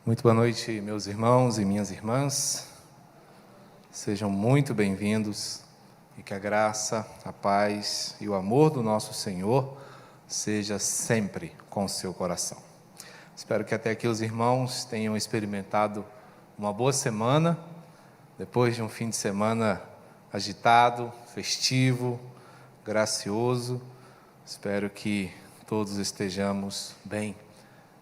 Muito boa noite, meus irmãos e minhas irmãs. Sejam muito bem-vindos e que a graça, a paz e o amor do nosso Senhor seja sempre com o seu coração. Espero que até aqui os irmãos tenham experimentado uma boa semana, depois de um fim de semana agitado, festivo, gracioso. Espero que todos estejamos bem.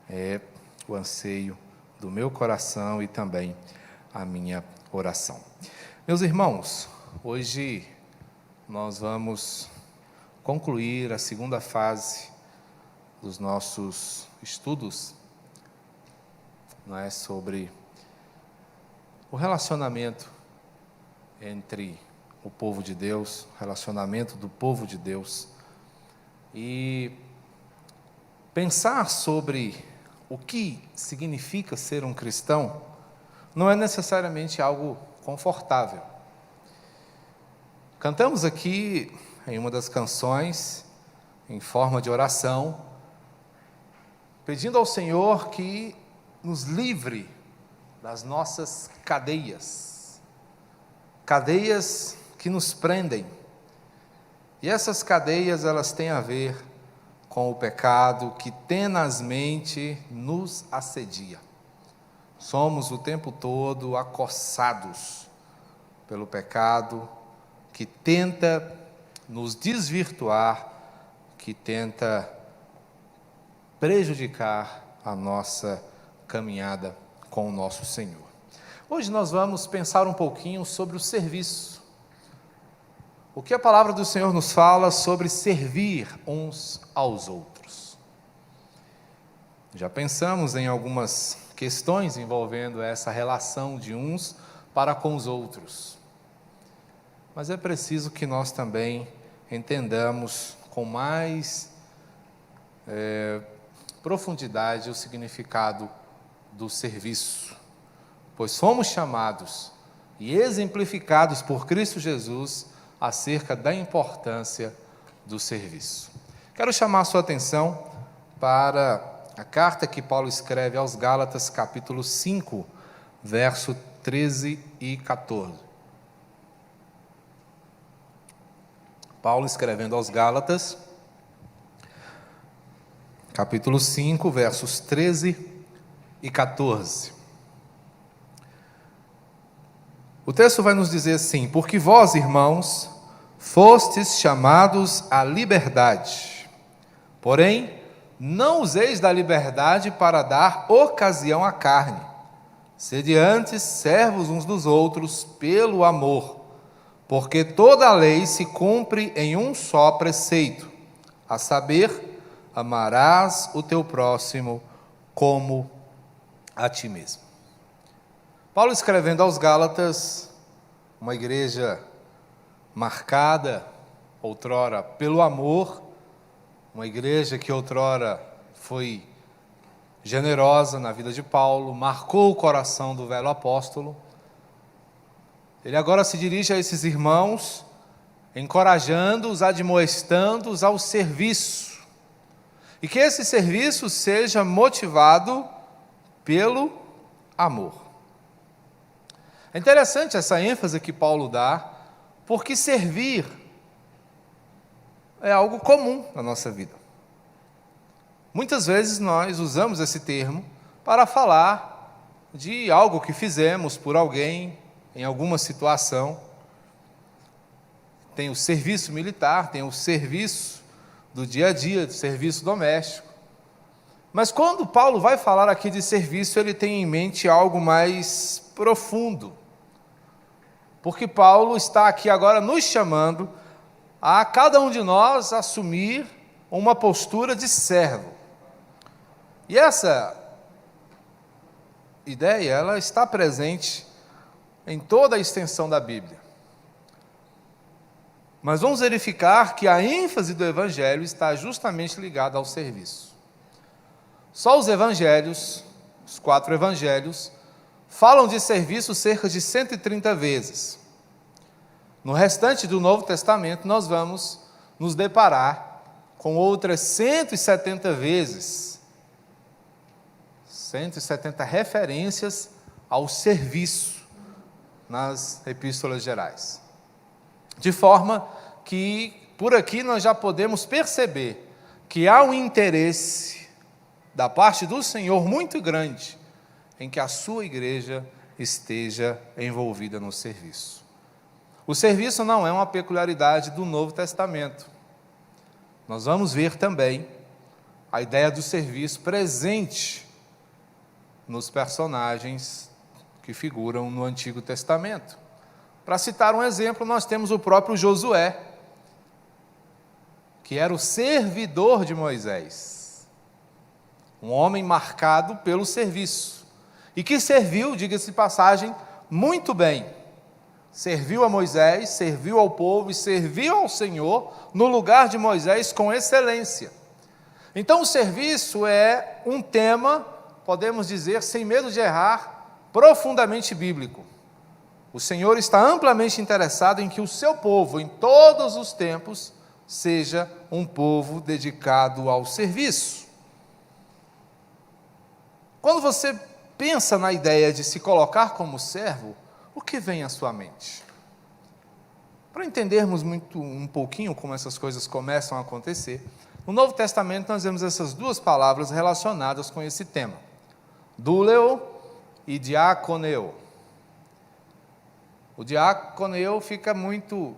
É o anseio do meu coração e também a minha oração. Meus irmãos, hoje nós vamos concluir a segunda fase dos nossos estudos, não é, sobre o relacionamento entre o povo de Deus, o relacionamento do povo de Deus, e pensar sobre o que significa ser um cristão não é necessariamente algo confortável. Cantamos aqui em uma das canções, em forma de oração, pedindo ao Senhor que nos livre das nossas cadeias, cadeias que nos prendem. E essas cadeias, elas têm a ver com o pecado que tenazmente nos assedia. Somos o tempo todo acossados pelo pecado que tenta nos desvirtuar, que tenta prejudicar a nossa caminhada com o nosso Senhor. Hoje nós vamos pensar um pouquinho sobre o serviço. O que a palavra do Senhor nos fala sobre servir uns aos outros. Já pensamos em algumas questões envolvendo essa relação de uns para com os outros. Mas é preciso que nós também entendamos com mais profundidade o significado do serviço. Pois fomos chamados e exemplificados por Cristo Jesus acerca da importância do serviço. Quero chamar a sua atenção para a carta que Paulo escreve aos Gálatas, capítulo 5, verso 13 e 14. Paulo escrevendo aos Gálatas, capítulo 5, versos 13 e 14. O texto vai nos dizer assim: porque vós, irmãos, fostes chamados à liberdade, porém, não useis da liberdade para dar ocasião à carne. Sede antes servos uns dos outros pelo amor, porque toda a lei se cumpre em um só preceito, a saber, amarás o teu próximo como a ti mesmo. Paulo escrevendo aos Gálatas, uma igreja marcada outrora pelo amor, uma igreja que outrora foi generosa na vida de Paulo, marcou o coração do velho apóstolo. Ele agora se dirige a esses irmãos, encorajando-os, admoestando-os ao serviço, e que esse serviço seja motivado pelo amor. É interessante essa ênfase que Paulo dá, porque servir é algo comum na nossa vida. Muitas vezes nós usamos esse termo para falar de algo que fizemos por alguém, em alguma situação. Tem o serviço militar, tem o serviço do dia a dia, do serviço doméstico. Mas quando Paulo vai falar aqui de serviço, ele tem em mente algo mais profundo. Porque Paulo está aqui agora nos chamando a cada um de nós assumir uma postura de servo. E essa ideia, ela está presente em toda a extensão da Bíblia. Mas vamos verificar que a ênfase do Evangelho está justamente ligada ao serviço. Só os Evangelhos, os 4 Evangelhos, falam de serviço cerca de 130 vezes. No restante do Novo Testamento, nós vamos nos deparar com outras 170 vezes 170 referências ao serviço nas epístolas gerais. De forma que, por aqui, nós já podemos perceber que há um interesse da parte do Senhor muito grande em que a sua igreja esteja envolvida no serviço. O serviço não é uma peculiaridade do Novo Testamento. Nós vamos ver também a ideia do serviço presente nos personagens que figuram no Antigo Testamento. Para citar um exemplo, nós temos o próprio Josué, que era o servidor de Moisés, um homem marcado pelo serviço, e que serviu, diga-se de passagem, muito bem. Serviu a Moisés, serviu ao povo e serviu ao Senhor no lugar de Moisés com excelência. Então o serviço é um tema, podemos dizer, sem medo de errar, profundamente bíblico. O Senhor está amplamente interessado em que o seu povo, em todos os tempos, seja um povo dedicado ao serviço. Quando você pensa na ideia de se colocar como servo, o que vem à sua mente? Para entendermos um pouquinho como essas coisas começam a acontecer, no Novo Testamento nós vemos essas duas palavras relacionadas com esse tema: dúleo e diaconeo. O diaconeo fica muito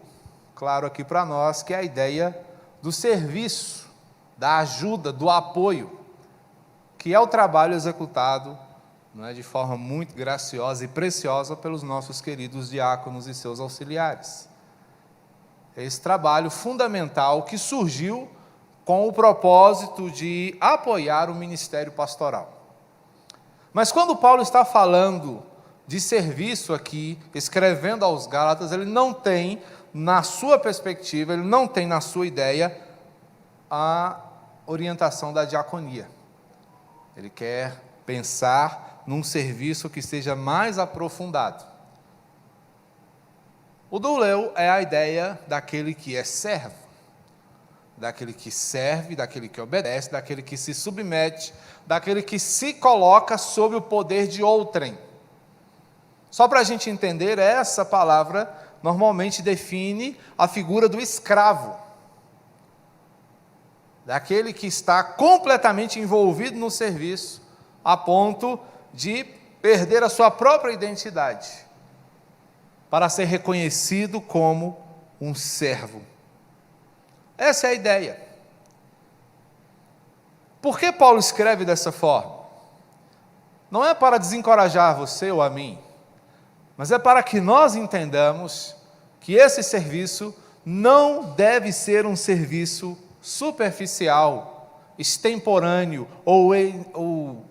claro aqui para nós que é a ideia do serviço, da ajuda, do apoio, que é o trabalho executado, não é, de forma muito graciosa e preciosa pelos nossos queridos diáconos e seus auxiliares. É esse trabalho fundamental que surgiu com o propósito de apoiar o ministério pastoral. Mas quando Paulo está falando de serviço aqui, escrevendo aos Gálatas, ele não tem na sua perspectiva, ele não tem na sua ideia a orientação da diaconia. Ele quer pensar num serviço que seja mais aprofundado. O dúleo é a ideia daquele que é servo, daquele que serve, daquele que obedece, daquele que se submete, daquele que se coloca sob o poder de outrem. Só para a gente entender, essa palavra normalmente define a figura do escravo, daquele que está completamente envolvido no serviço, a ponto de perder a sua própria identidade, para ser reconhecido como um servo. Essa é a ideia. Por que Paulo escreve dessa forma? Não é para desencorajar você ou a mim, mas é para que nós entendamos que esse serviço não deve ser um serviço superficial, extemporâneo ou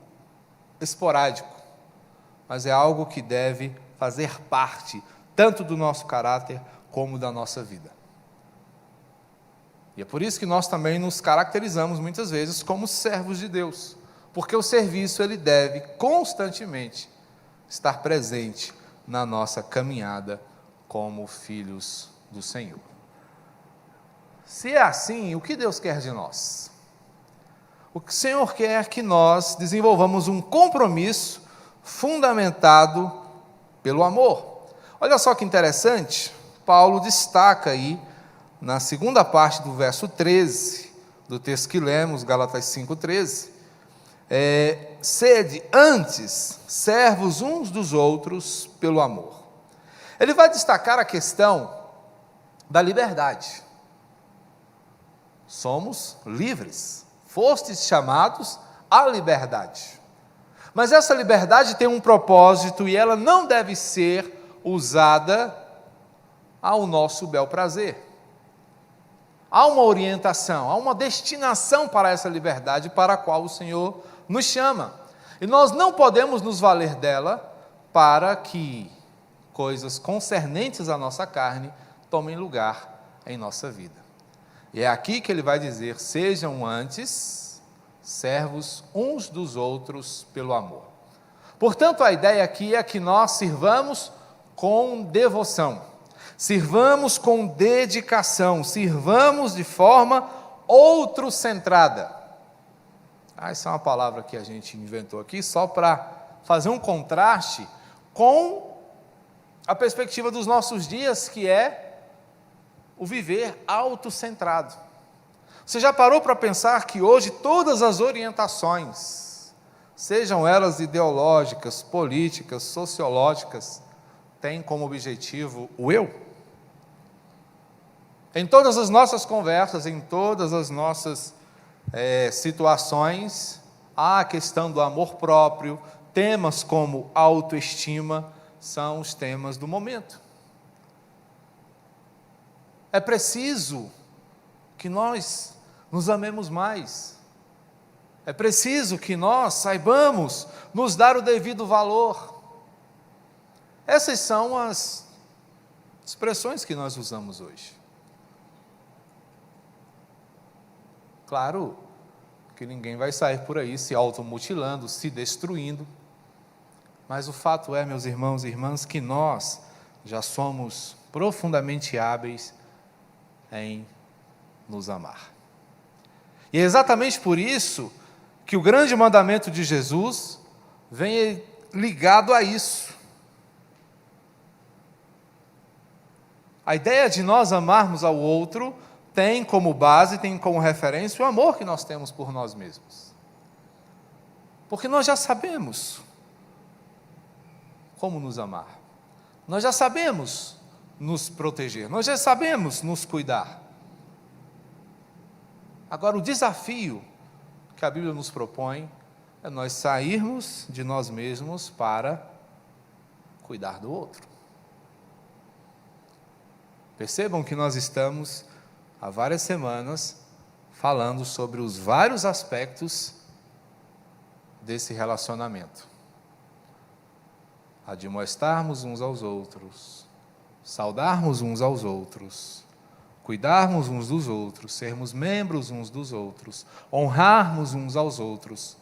esporádico, mas é algo que deve fazer parte tanto do nosso caráter como da nossa vida. E é por isso que nós também nos caracterizamos muitas vezes como servos de Deus, porque o serviço ele deve constantemente estar presente na nossa caminhada como filhos do Senhor. Se é assim, o que Deus quer de nós? O Senhor quer que nós desenvolvamos um compromisso fundamentado pelo amor. Olha só que interessante, Paulo destaca aí, na segunda parte do verso 13, do texto que lemos, Gálatas 5,13, sede antes servos uns dos outros pelo amor. Ele vai destacar a questão da liberdade. Somos livres, fostes chamados à liberdade. Mas essa liberdade tem um propósito e ela não deve ser usada ao nosso bel prazer. Há uma orientação, há uma destinação para essa liberdade para a qual o Senhor nos chama. E nós não podemos nos valer dela para que coisas concernentes à nossa carne tomem lugar em nossa vida. E é aqui que ele vai dizer: sejam antes servos uns dos outros pelo amor. Portanto, a ideia aqui é que nós sirvamos com devoção, sirvamos com dedicação, sirvamos de forma outro-centrada. Essa é uma palavra que a gente inventou aqui só para fazer um contraste com a perspectiva dos nossos dias, que é o viver autocentrado. Você já parou para pensar que hoje todas as orientações, sejam elas ideológicas, políticas, sociológicas, têm como objetivo o eu? Em todas as nossas conversas, em todas as nossas situações, há a questão do amor próprio, temas como autoestima são os temas do momento. É preciso que nós nos amemos mais. É preciso que nós saibamos nos dar o devido valor. Essas são as expressões que nós usamos hoje. Claro que ninguém vai sair por aí se automutilando, se destruindo, mas o fato é, meus irmãos e irmãs, que nós já somos profundamente hábeis em nos amar. E é exatamente por isso que o grande mandamento de Jesus vem ligado a isso. A ideia de nós amarmos ao outro tem como base, tem como referência o amor que nós temos por nós mesmos. Porque nós já sabemos como nos amar. Nós já sabemos nos proteger. Nós já sabemos nos cuidar. Agora, o desafio que a Bíblia nos propõe é nós sairmos de nós mesmos para cuidar do outro. Percebam que nós estamos há várias semanas falando sobre os vários aspectos desse relacionamento. Admoestarmos uns aos outros, saudarmos uns aos outros, cuidarmos uns dos outros, sermos membros uns dos outros, honrarmos uns aos outros.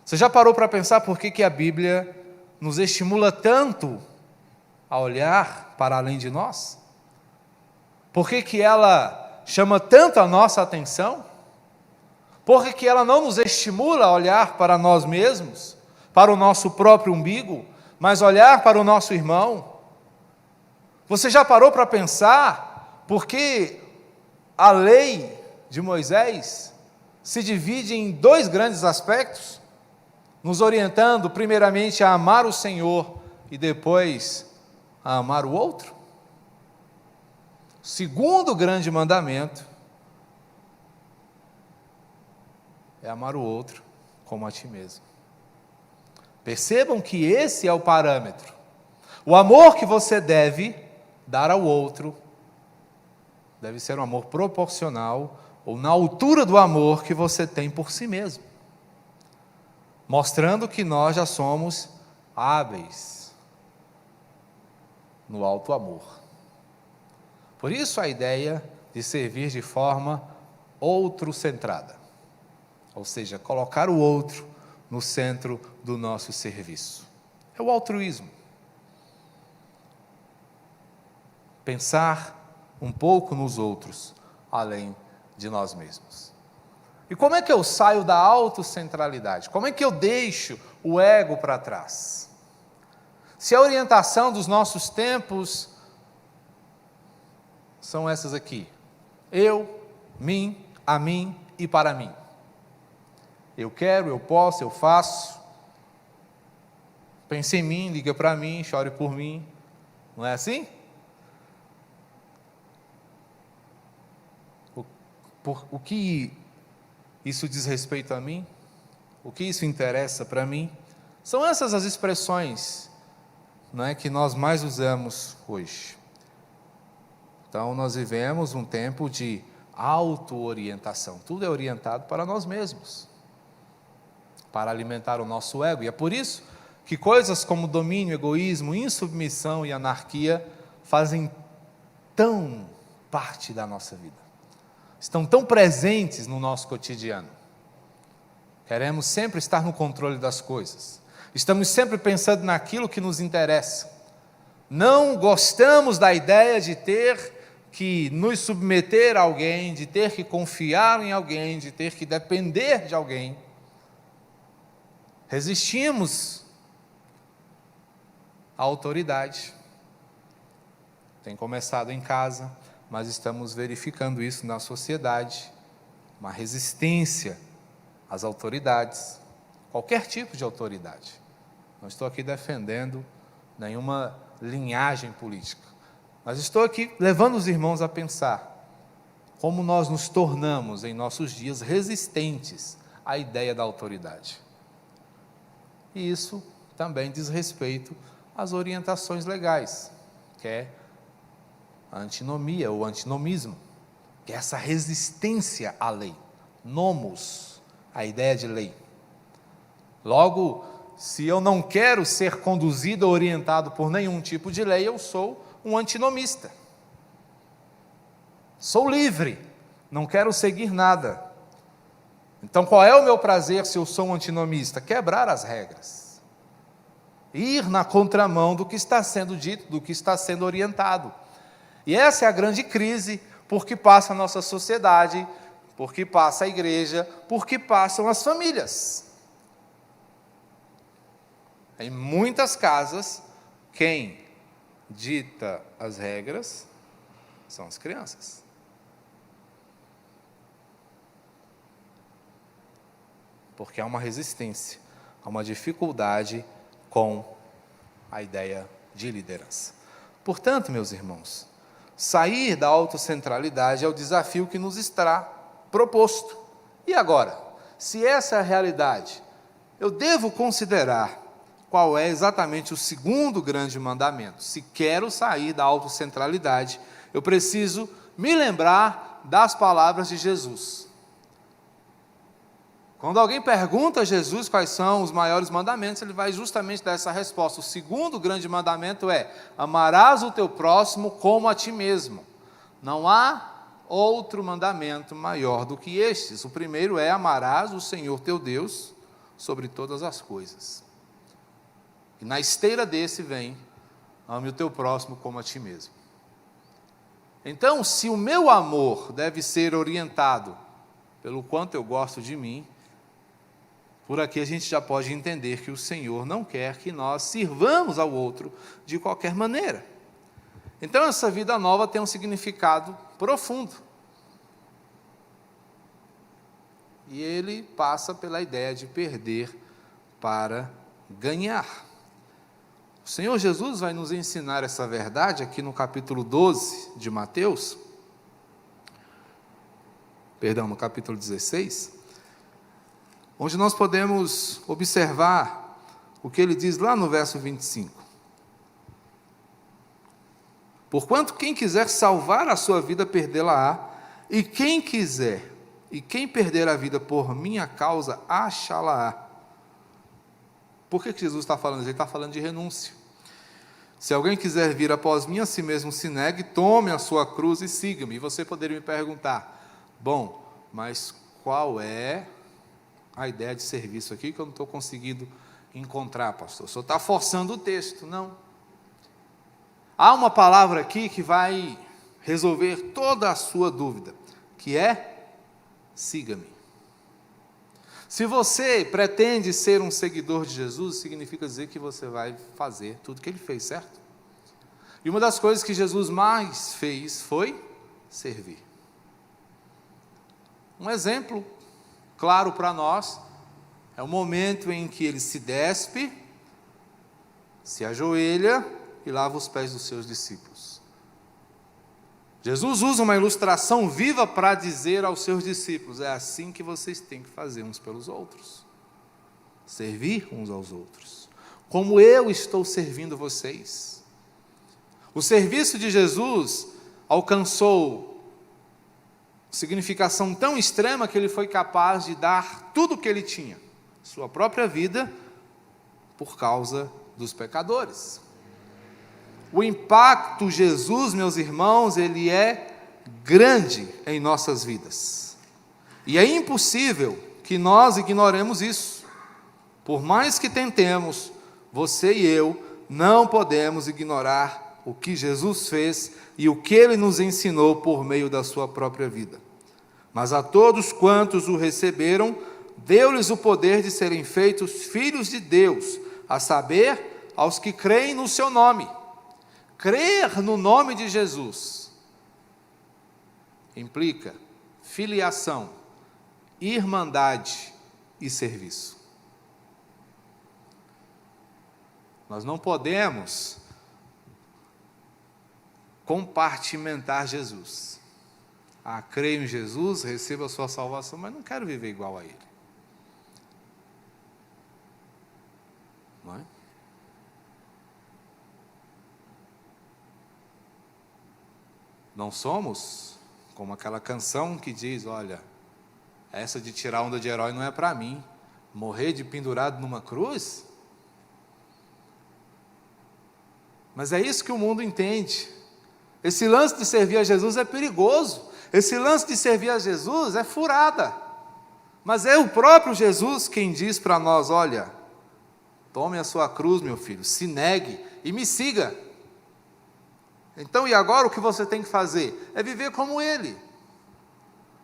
Você já parou para pensar por que a Bíblia nos estimula tanto a olhar para além de nós? Por que ela chama tanto a nossa atenção? Por que ela não nos estimula a olhar para nós mesmos, para o nosso próprio umbigo, mas olhar para o nosso irmão? Você já parou para pensar por que a lei de Moisés se divide em dois grandes aspectos, nos orientando primeiramente a amar o Senhor e depois a amar o outro? O segundo grande mandamento é amar o outro como a ti mesmo. Percebam que esse é o parâmetro. O amor que você deve dar ao outro deve ser um amor proporcional ou na altura do amor que você tem por si mesmo, mostrando que nós já somos hábeis no alto amor. Por isso a ideia de servir de forma outro-centrada, ou seja, colocar o outro no centro do nosso serviço. É o altruísmo. Pensar um pouco nos outros, além de nós mesmos. E como é que eu saio da autocentralidade? Como é que eu deixo o ego para trás? Se a orientação dos nossos tempos são essas aqui: eu, mim, a mim e para mim. Eu quero, eu posso, eu faço. Pense em mim, liga para mim, chore por mim. Não é assim? O que isso diz respeito a mim? O que isso interessa para mim? São essas as expressões, não é, que nós mais usamos hoje. Então, nós vivemos um tempo de auto-orientação. Tudo é orientado para nós mesmos, para alimentar o nosso ego. E é por isso que coisas como domínio, egoísmo, insubmissão e anarquia fazem tão parte da nossa vida. Estão tão presentes no nosso cotidiano. Queremos sempre estar no controle das coisas. Estamos sempre pensando naquilo que nos interessa. Não gostamos da ideia de ter que nos submeter a alguém, de ter que confiar em alguém, de ter que depender de alguém. resistimos à autoridade. Tem começado em casa, mas estamos verificando isso na sociedade, uma resistência às autoridades, qualquer tipo de autoridade. Não estou aqui defendendo nenhuma linhagem política, mas estou aqui levando os irmãos a pensar como nós nos tornamos em nossos dias resistentes à ideia da autoridade. E isso também diz respeito às orientações legais, que é a antinomia ou antinomismo, que é essa resistência à lei. Nomos, a ideia de lei. Logo, se eu não quero ser conduzido ou orientado por nenhum tipo de lei, eu sou um antinomista. Sou livre, não quero seguir nada. Então, qual é o meu prazer se eu sou um antinomista? Quebrar as regras. Ir na contramão do que está sendo dito, do que está sendo orientado. E essa é a grande crise por que passa a nossa sociedade, por que passa a igreja, por que passam as famílias. Em muitas casas, quem dita as regras são as crianças. Porque há uma resistência, há uma dificuldade com a ideia de liderança. Portanto, meus irmãos, sair da autocentralidade é o desafio que nos está proposto. E agora, se essa é a realidade, eu devo considerar qual é exatamente o segundo grande mandamento. Se quero sair da autocentralidade, eu preciso me lembrar das palavras de Jesus. Quando alguém pergunta a Jesus quais são os maiores mandamentos, ele vai justamente dar essa resposta. O segundo grande mandamento é: amarás o teu próximo como a ti mesmo. Não há outro mandamento maior do que estes. O primeiro é: amarás o Senhor teu Deus sobre todas as coisas. E na esteira desse vem: ame o teu próximo como a ti mesmo. Então, se o meu amor deve ser orientado pelo quanto eu gosto de mim, por aqui a gente já pode entender que o Senhor não quer que nós sirvamos ao outro de qualquer maneira. Então, essa vida nova tem um significado profundo. E ele passa pela ideia de perder para ganhar. O Senhor Jesus vai nos ensinar essa verdade aqui no capítulo 12 de Mateus, no capítulo 16, onde nós podemos observar o que ele diz lá no verso 25. Porquanto quem quiser salvar a sua vida, perdê-la-á, e quem perder a vida por minha causa, achá-la-á. Por que Jesus está falando isso? Ele está falando de renúncia. Se alguém quiser vir após mim, a si mesmo se negue, tome a sua cruz e siga-me. E você poderia me perguntar: bom, mas qual é a ideia de serviço aqui que eu não estou conseguindo encontrar, pastor? O senhor está forçando o texto. Não. Há uma palavra aqui que vai resolver toda a sua dúvida, que é: siga-me. Se você pretende ser um seguidor de Jesus, significa dizer que você vai fazer tudo que ele fez, certo? E uma das coisas que Jesus mais fez foi servir. Um exemplo claro para nós é o momento em que ele se despe, se ajoelha e lava os pés dos seus discípulos. Jesus usa uma ilustração viva para dizer aos seus discípulos: é assim que vocês têm que fazer uns pelos outros. Servir uns aos outros. Como eu estou servindo vocês. O serviço de Jesus alcançou significação tão extrema que ele foi capaz de dar tudo o que ele tinha, sua própria vida, por causa dos pecadores. O impacto de Jesus, meus irmãos, ele é grande em nossas vidas. E é impossível que nós ignoremos isso. Por mais que tentemos, você e eu não podemos ignorar o que Jesus fez e o que ele nos ensinou por meio da sua própria vida. Mas a todos quantos o receberam, deu-lhes o poder de serem feitos filhos de Deus, a saber, aos que creem no seu nome. Crer no nome de Jesus implica filiação, irmandade e serviço. Nós não podemos compartimentar Jesus. Creio em Jesus, recebo a sua salvação, mas não quero viver igual a Ele. Não é? Não somos como aquela canção que diz, olha, essa de tirar onda de herói não é para mim. Morrer de pendurado numa cruz? Mas é isso que o mundo entende. Esse lance de servir a Jesus é perigoso. Esse lance de servir a Jesus é furada. Mas é o próprio Jesus quem diz para nós, olha, tome a sua cruz, meu filho, se negue e me siga. Então, e agora o que você tem que fazer? É viver como Ele.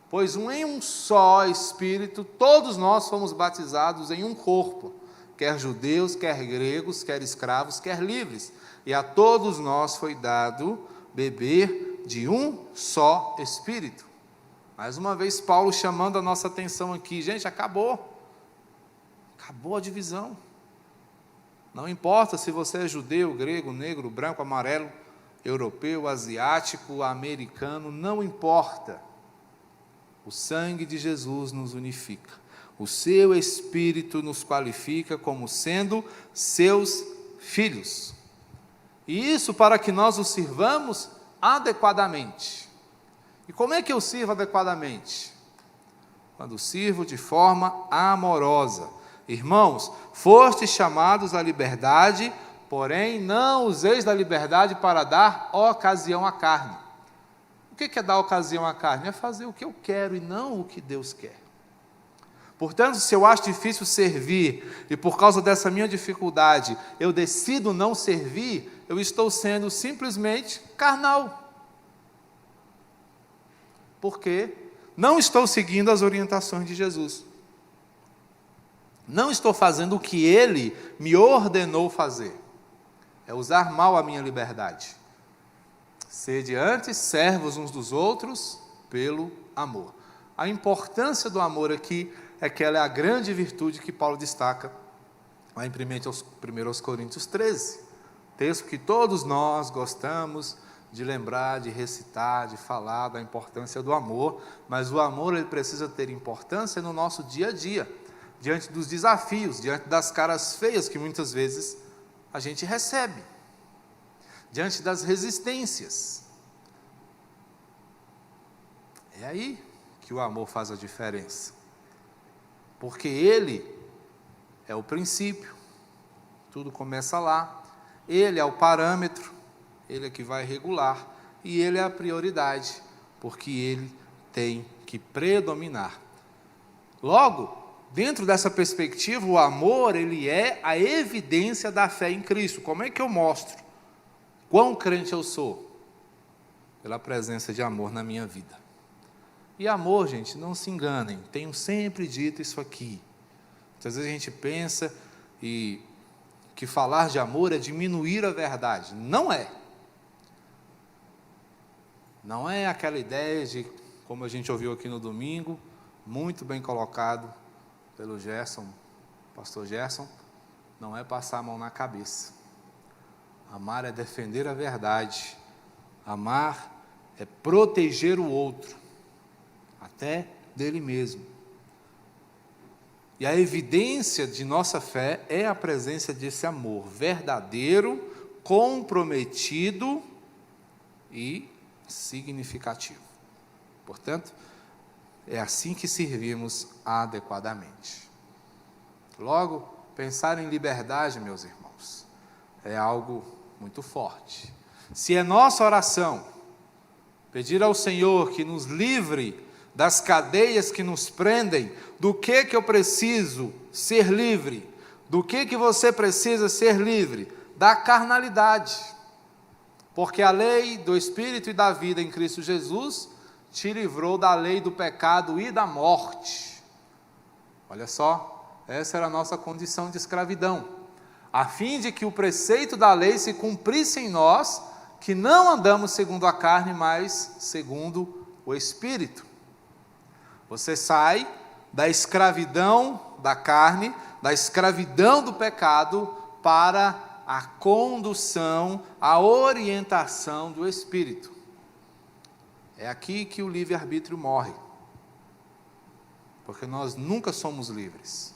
Pois em um só Espírito, todos nós fomos batizados em um corpo, quer judeus, quer gregos, quer escravos, quer livres. E a todos nós foi dado beber de um só Espírito. Mais uma vez, Paulo chamando a nossa atenção aqui. Gente, acabou a divisão. Não importa se você é judeu, grego, negro, branco, amarelo, europeu, asiático, americano, não importa. O sangue de Jesus nos unifica. O seu Espírito nos qualifica como sendo seus filhos. E isso para que nós o sirvamos adequadamente. E como é que eu sirvo adequadamente? Quando sirvo de forma amorosa. Irmãos, fostes chamados à liberdade, porém não useis da liberdade para dar ocasião à carne. O que é dar ocasião à carne? É fazer o que eu quero e não o que Deus quer. Portanto, se eu acho difícil servir, e por causa dessa minha dificuldade, eu decido não servir, eu estou sendo simplesmente carnal. Porque não estou seguindo as orientações de Jesus. Não estou fazendo o que Ele me ordenou fazer. É usar mal a minha liberdade. Sede antes servos uns dos outros pelo amor. A importância do amor aqui é que ela é a grande virtude que Paulo destaca lá em 1 Coríntios 13, texto que todos nós gostamos de lembrar, de recitar, de falar da importância do amor, mas o amor ele precisa ter importância no nosso dia a dia, diante dos desafios, diante das caras feias que muitas vezes a gente recebe, diante das resistências. É aí que o amor faz a diferença. Porque Ele é o princípio, tudo começa lá, Ele é o parâmetro, Ele é que vai regular, e Ele é a prioridade, porque Ele tem que predominar. Logo, dentro dessa perspectiva, o amor, ele é a evidência da fé em Cristo. Como é que eu mostro quão crente eu sou? Pela presença de amor na minha vida. E amor, gente, não se enganem, tenho sempre dito isso aqui. Muitas vezes a gente pensa que falar de amor é diminuir a verdade. Não é. Não é aquela ideia de, como a gente ouviu aqui no domingo, muito bem colocado pelo Gerson, pastor Gerson, não é passar a mão na cabeça. Amar é defender a verdade. Amar é proteger o outro, até dele mesmo. E a evidência de nossa fé é a presença desse amor verdadeiro, comprometido e significativo. Portanto, é assim que servimos adequadamente. Logo, pensar em liberdade, meus irmãos, é algo muito forte. Se é nossa oração pedir ao Senhor que nos livre das cadeias que nos prendem, do que eu preciso ser livre? Do que você precisa ser livre? Da carnalidade. Porque a lei do Espírito e da vida em Cristo Jesus te livrou da lei do pecado e da morte. Olha só, essa era a nossa condição de escravidão, a fim de que o preceito da lei se cumprisse em nós, que não andamos segundo a carne, mas segundo o Espírito. Você sai da escravidão da carne, da escravidão do pecado, para a condução, a orientação do Espírito. É aqui que o livre-arbítrio morre, porque nós nunca somos livres.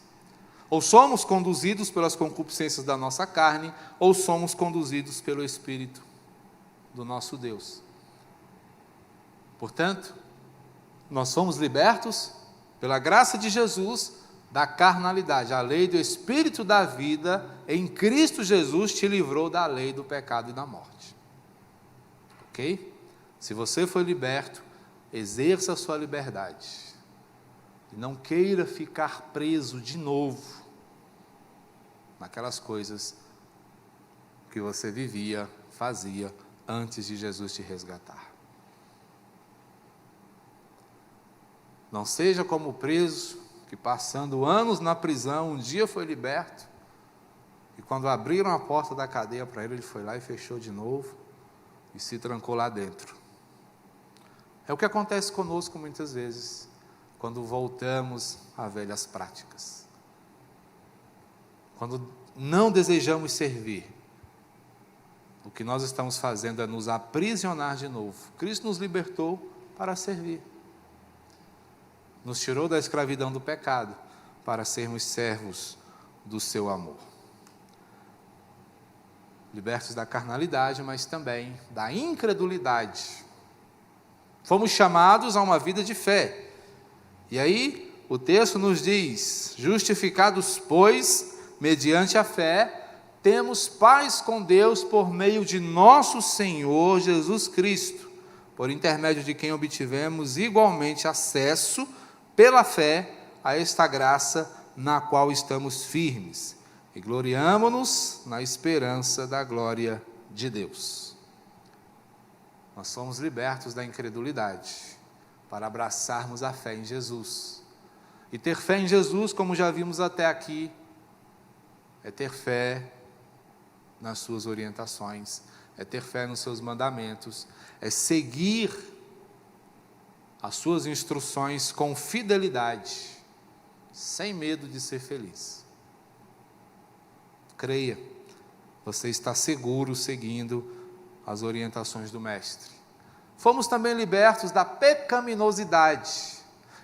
Ou somos conduzidos pelas concupiscências da nossa carne, ou somos conduzidos pelo Espírito do nosso Deus. Portanto, nós somos libertos pela graça de Jesus da carnalidade. A lei do Espírito da vida em Cristo Jesus te livrou da lei do pecado e da morte. Ok? Se você foi liberto, exerça a sua liberdade. E não queira ficar preso de novo naquelas coisas que você vivia, fazia antes de Jesus te resgatar. Não seja como o preso que, passando anos na prisão, um dia foi liberto, e quando abriram a porta da cadeia para ele, ele foi lá e fechou de novo, e se trancou lá dentro. É o que acontece conosco muitas vezes, quando voltamos a velhas práticas. Quando não desejamos servir, o que nós estamos fazendo é nos aprisionar de novo. Cristo nos libertou para servir. Nos tirou da escravidão do pecado, para sermos servos do seu amor. Libertos da carnalidade, mas também da incredulidade. Fomos chamados a uma vida de fé. E aí, o texto nos diz: justificados, pois, mediante a fé, temos paz com Deus por meio de nosso Senhor Jesus Cristo, por intermédio de quem obtivemos igualmente acesso, pela fé, a esta graça na qual estamos firmes, e gloriamo-nos na esperança da glória de Deus. Nós somos libertos da incredulidade, para abraçarmos a fé em Jesus. E ter fé em Jesus, como já vimos até aqui, é ter fé nas suas orientações, é ter fé nos seus mandamentos, é seguir as suas instruções com fidelidade, sem medo de ser feliz. Creia, você está seguro seguindo as orientações do Mestre. Fomos também libertos da pecaminosidade.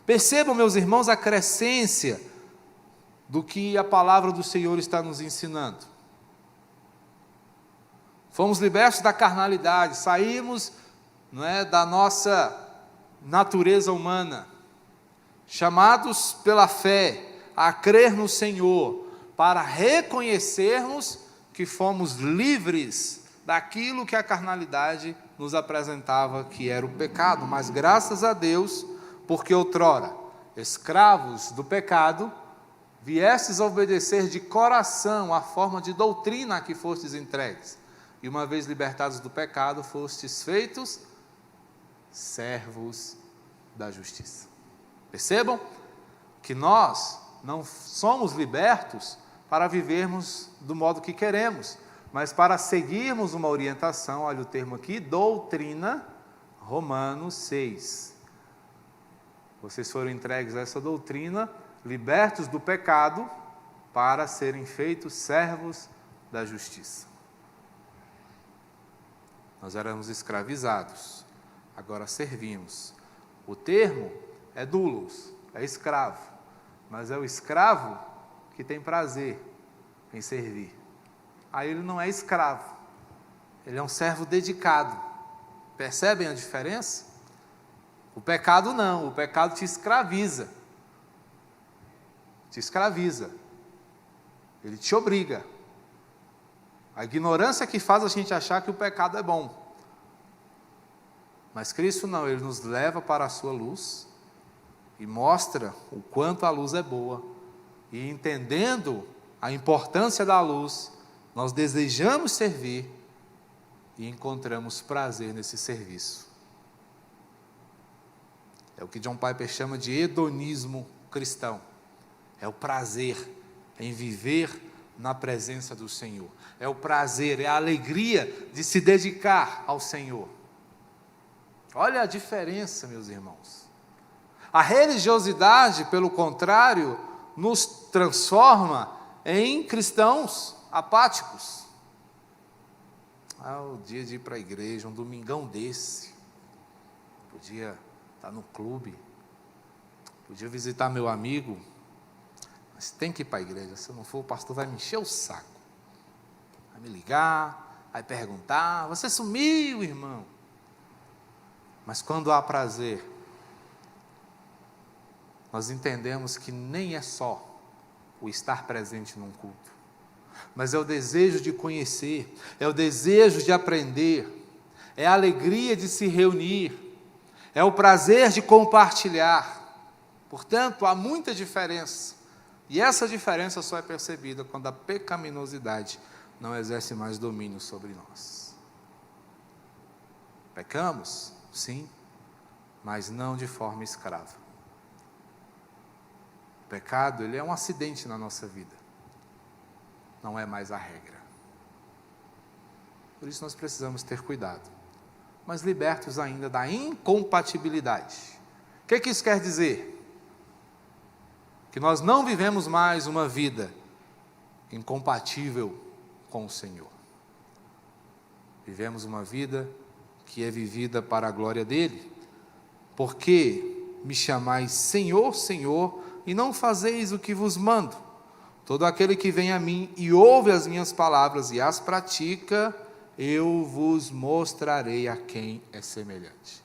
Percebam, meus irmãos, a crescência do que a palavra do Senhor está nos ensinando. Fomos libertos da carnalidade, saímos, da nossa natureza humana, chamados pela fé a crer no Senhor, para reconhecermos que fomos livres daquilo que a carnalidade nos apresentava, que era o pecado. Mas graças a Deus, porque outrora, escravos do pecado, viestes a obedecer de coração à forma de doutrina a que fostes entregues, e uma vez libertados do pecado, fostes feitos servos da justiça. Percebam que nós não somos libertos para vivermos do modo que queremos, mas para seguirmos uma orientação, olha o termo aqui, doutrina, Romanos 6. Vocês foram entregues a essa doutrina, libertos do pecado, para serem feitos servos da justiça. Nós éramos escravizados, agora servimos. O termo é doulos, é escravo, mas é o escravo que tem prazer em servir. Aí ele não é escravo, ele é um servo dedicado. Percebem a diferença? O pecado não, o pecado te escraviza. Te escraviza. Ele te obriga. A ignorância que faz a gente achar que o pecado é bom. Mas Cristo não, Ele nos leva para a sua luz e mostra o quanto a luz é boa. E entendendo a importância da luz, nós desejamos servir e encontramos prazer nesse serviço. É o que John Piper chama de hedonismo cristão. É o prazer em viver na presença do Senhor. É o prazer, é a alegria de se dedicar ao Senhor. Olha a diferença, meus irmãos. A religiosidade, pelo contrário, nos transforma em cristãos apáticos. O dia de ir para a igreja, um domingão desse, podia estar no clube, podia visitar meu amigo, mas tem que ir para a igreja. Se eu não for, o pastor vai me encher o saco, vai me ligar, vai perguntar: você sumiu, irmão? Mas quando há prazer, nós entendemos que nem é só o estar presente num culto, mas é o desejo de conhecer, é o desejo de aprender, é a alegria de se reunir, é o prazer de compartilhar. Portanto, há muita diferença, e essa diferença só é percebida quando a pecaminosidade não exerce mais domínio sobre nós. Pecamos? Sim, mas não de forma escrava. O pecado, ele é um acidente na nossa vida, não é mais a regra. Por isso nós precisamos ter cuidado, mas libertos ainda da incompatibilidade. O que isso quer dizer? Que nós não vivemos mais uma vida incompatível com o Senhor. Vivemos uma vida que é vivida para a glória dEle. Porque me chamais Senhor, Senhor, e não fazeis o que vos mando. Todo aquele que vem a mim e ouve as minhas palavras e as pratica, eu vos mostrarei a quem é semelhante.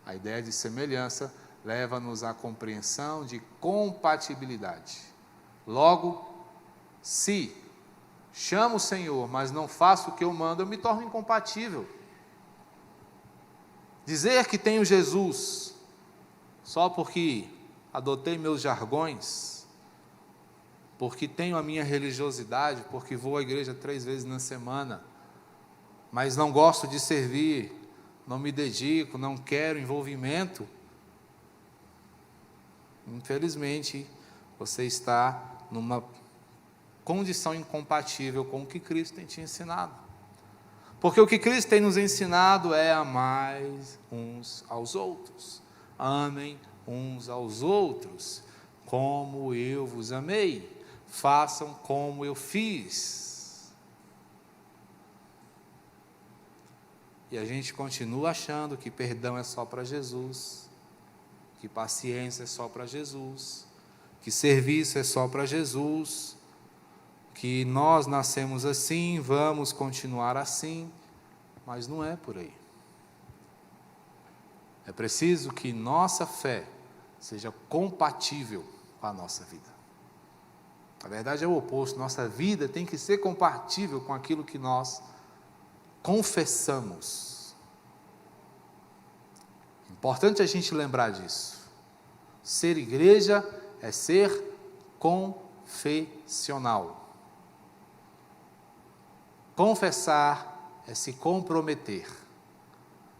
A ideia de semelhança leva-nos à compreensão de compatibilidade. Logo, se chamo o Senhor, mas não faço o que eu mando, eu me torno incompatível. Dizer que tenho Jesus só porque adotei meus jargões, porque tenho a minha religiosidade, porque vou à igreja 3 vezes na semana, mas não gosto de servir, não me dedico, não quero envolvimento, infelizmente, você está numa condição incompatível com o que Cristo tem te ensinado. Porque o que Cristo tem nos ensinado é amar uns aos outros. Amem uns aos outros, como eu vos amei. Façam como eu fiz. E a gente continua achando que perdão é só para Jesus, que paciência é só para Jesus, que serviço é só para Jesus, que nós nascemos assim, vamos continuar assim, mas não é por aí. É preciso que nossa fé seja compatível com a nossa vida. Na verdade é o oposto, nossa vida tem que ser compatível com aquilo que nós confessamos. Importante a gente lembrar disso. Ser igreja é ser confessional. Confessar é se comprometer.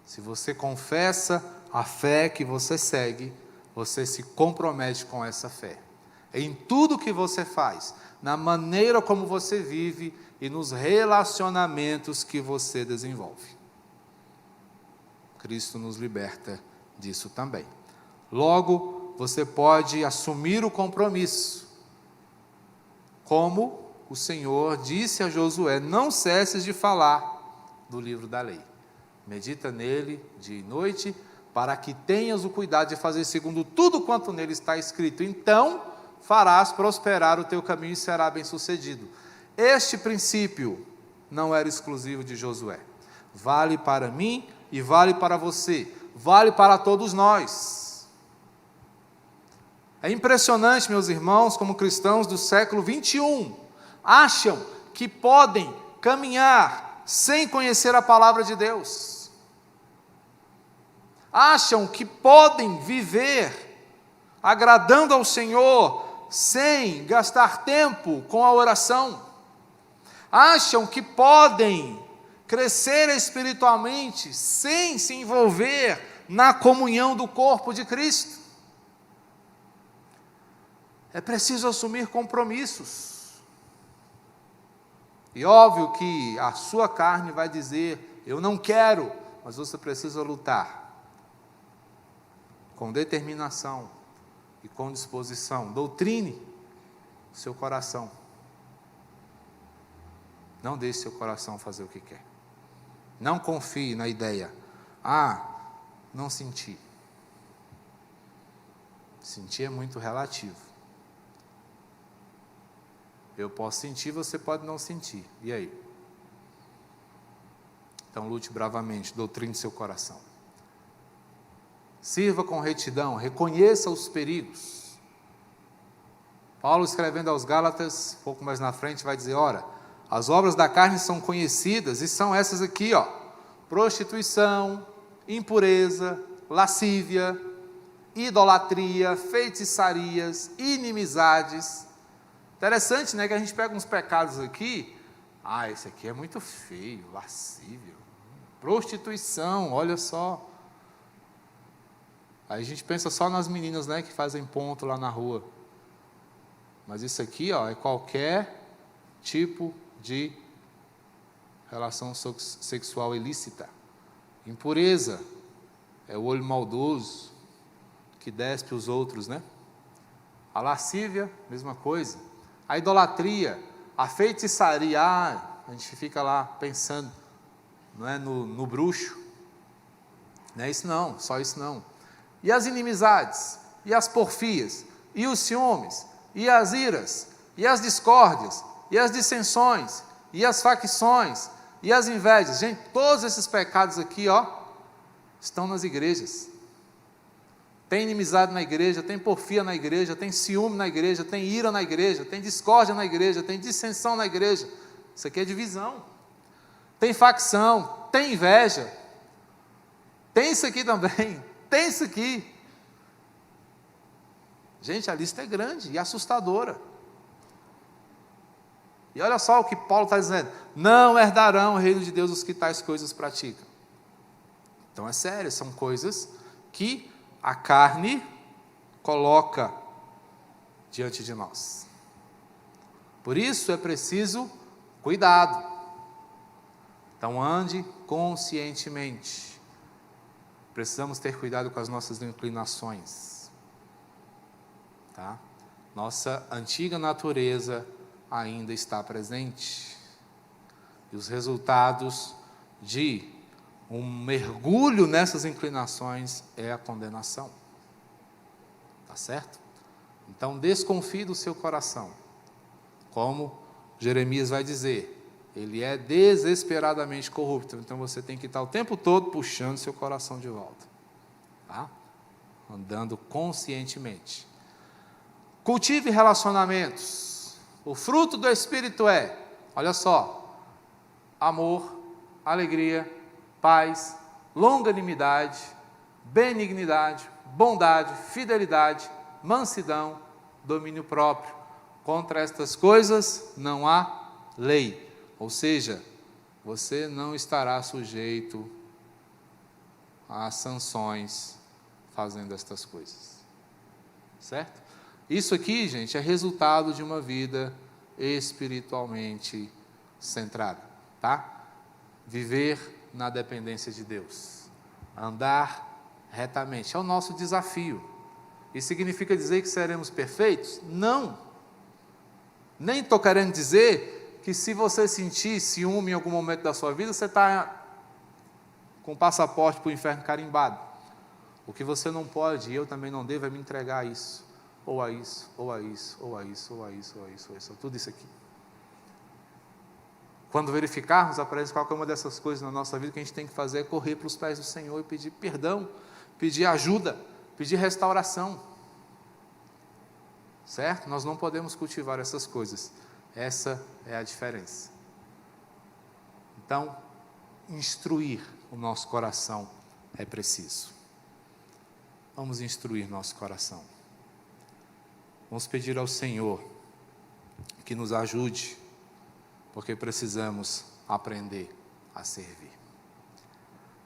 Se você confessa a fé que você segue, você se compromete com essa fé. Em tudo que você faz, na maneira como você vive e nos relacionamentos que você desenvolve. Cristo nos liberta disso também. Logo, você pode assumir o compromisso, como o Senhor disse a Josué: não cesses de falar do livro da lei. Medita nele dia e noite, para que tenhas o cuidado de fazer segundo tudo quanto nele está escrito. Então, farás prosperar o teu caminho e será bem-sucedido. Este princípio não era exclusivo de Josué. Vale para mim e vale para você. Vale para todos nós. É impressionante, meus irmãos, como cristãos do século 21 acham que podem caminhar sem conhecer a palavra de Deus. Acham que podem viver agradando ao Senhor sem gastar tempo com a oração. Acham que podem crescer espiritualmente sem se envolver na comunhão do corpo de Cristo. É preciso assumir compromissos. E óbvio que a sua carne vai dizer, eu não quero, mas você precisa lutar com determinação e com disposição. Doutrine seu coração. Não deixe seu coração fazer o que quer. Não confie na ideia. Não senti. Sentir é muito relativo. Eu posso sentir, você pode não sentir. E aí? Então lute bravamente, doutrine seu coração. Sirva com retidão, reconheça os perigos. Paulo, escrevendo aos Gálatas, pouco mais na frente, vai dizer, ora, as obras da carne são conhecidas e são essas aqui, prostituição, impureza, lascívia, idolatria, feitiçarias, inimizades. Interessante, né, que a gente pega uns pecados aqui, esse aqui é muito feio, lascívio, prostituição, olha só. Aí a gente pensa só nas meninas, né, que fazem ponto lá na rua. Mas isso aqui, é qualquer tipo de relação sexual ilícita. Impureza é o olho maldoso que despe os outros, né? A lascívia, mesma coisa. A idolatria, a feitiçaria, a gente fica lá pensando, não é, no bruxo. Não é isso não, só isso não. E as inimizades, e as porfias, e os ciúmes, e as iras, e as discórdias, e as dissensões, e as facções, e as invejas. Gente, todos esses pecados aqui, estão nas igrejas. Tem inimizade na igreja, tem porfia na igreja, tem ciúme na igreja, tem ira na igreja, tem discórdia na igreja, tem dissensão na igreja. Isso aqui é divisão. Tem facção, tem inveja. Tem isso aqui também, tem isso aqui. Gente, a lista é grande e assustadora. E olha só o que Paulo está dizendo. Não herdarão o reino de Deus os que tais coisas praticam. Então é sério, são coisas que a carne coloca diante de nós. Por isso é preciso cuidado. Então ande conscientemente. Precisamos ter cuidado com as nossas inclinações. Tá? Nossa antiga natureza ainda está presente. E os resultados de um mergulho nessas inclinações é a condenação. Tá certo? Então desconfie do seu coração. Como Jeremias vai dizer, ele é desesperadamente corrupto. Então você tem que estar o tempo todo puxando seu coração de volta. Tá? Andando conscientemente. Cultive relacionamentos. O fruto do Espírito é, olha só, amor, alegria, paz, longanimidade, benignidade, bondade, fidelidade, mansidão, domínio próprio. Contra estas coisas não há lei. Ou seja, você não estará sujeito a sanções fazendo estas coisas. Certo? Isso aqui, gente, é resultado de uma vida espiritualmente centrada, tá? Viver na dependência de Deus, andar retamente, é o nosso desafio. Isso significa dizer que seremos perfeitos? Não. Nem estou querendo dizer que se você sentir ciúme em algum momento da sua vida, você está com o passaporte para o inferno carimbado. O que você não pode, e eu também não devo, é me entregar a isso, ou a isso, ou a isso, ou a isso, ou a isso, ou a isso, ou a isso, tudo isso aqui. Quando verificarmos, aparece qualquer uma dessas coisas na nossa vida, que a gente tem que fazer é correr para os pés do Senhor e pedir perdão, pedir ajuda, pedir restauração. Certo? Nós não podemos cultivar essas coisas. Essa é a diferença. Então, instruir o nosso coração é preciso. Vamos instruir nosso coração. Vamos pedir ao Senhor que nos ajude, porque precisamos aprender a servir.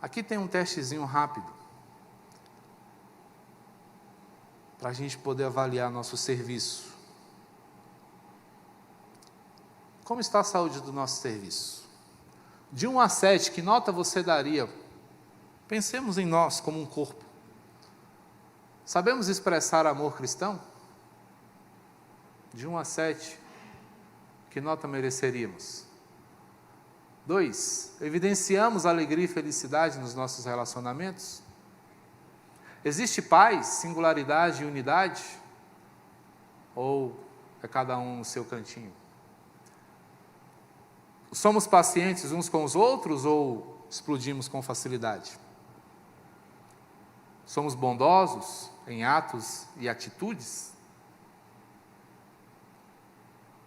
Aqui tem um testezinho rápido, para a gente poder avaliar nosso serviço Como está a saúde do nosso serviço? De 1 a 7, que nota você daria? Pensemos em nós como um corpo. Sabemos expressar amor cristão? De 1 a 7, que nota mereceríamos? 2, evidenciamos alegria e felicidade nos nossos relacionamentos? Existe paz, singularidade e unidade? Ou é cada um no seu cantinho? Somos pacientes uns com os outros ou explodimos com facilidade? Somos bondosos em atos e atitudes?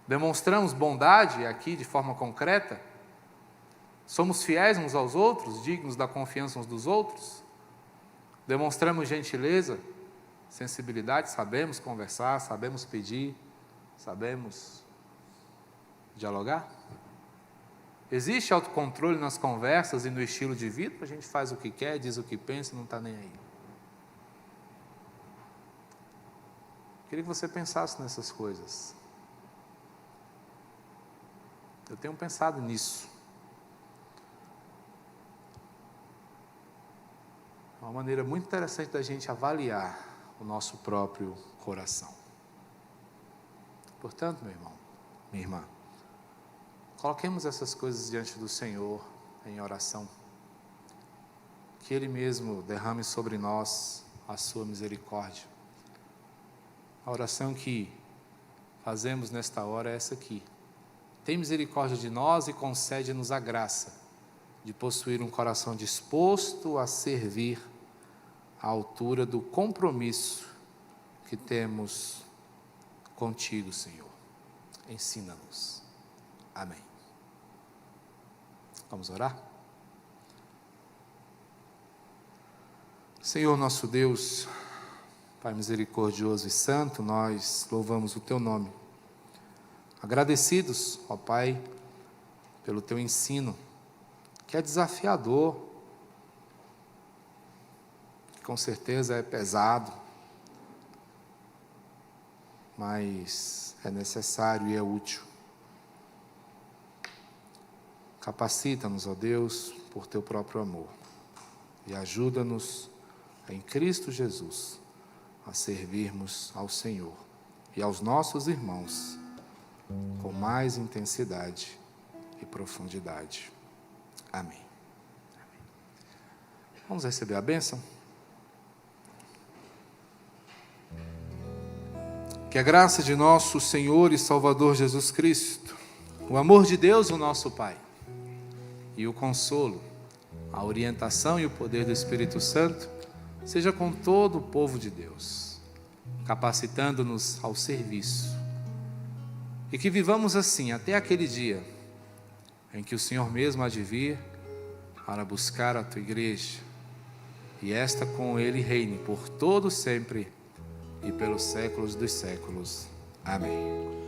Demonstramos bondade aqui de forma concreta? Somos fiéis uns aos outros, dignos da confiança uns dos outros? Demonstramos gentileza, sensibilidade, sabemos conversar, sabemos pedir, sabemos dialogar? Existe autocontrole nas conversas e no estilo de vida? A gente faz o que quer, diz o que pensa e não está nem aí. Queria que você pensasse nessas coisas. Eu tenho pensado nisso. É uma maneira muito interessante da gente avaliar o nosso próprio coração. Portanto, meu irmão, minha irmã, coloquemos essas coisas diante do Senhor em oração. Que Ele mesmo derrame sobre nós a sua misericórdia. A oração que fazemos nesta hora é essa aqui. Tem misericórdia de nós e concede-nos a graça de possuir um coração disposto a servir à altura do compromisso que temos contigo, Senhor. Ensina-nos. Amém. Vamos orar? Senhor nosso Deus, Pai misericordioso e santo, nós louvamos o Teu nome. Agradecidos, ó Pai, pelo Teu ensino, que é desafiador, que com certeza é pesado, mas é necessário e é útil. Capacita-nos, ó Deus, por Teu próprio amor, e ajuda-nos em Cristo Jesus a servirmos ao Senhor e aos nossos irmãos com mais intensidade e profundidade. Amém. Vamos receber a bênção? Que a graça de nosso Senhor e Salvador Jesus Cristo, o amor de Deus, o nosso Pai, e o consolo, a orientação e o poder do Espírito Santo seja com todo o povo de Deus, capacitando-nos ao serviço. E que vivamos assim até aquele dia em que o Senhor mesmo há de vir para buscar a Tua igreja, e esta com Ele reine por todo sempre e pelos séculos dos séculos. Amém.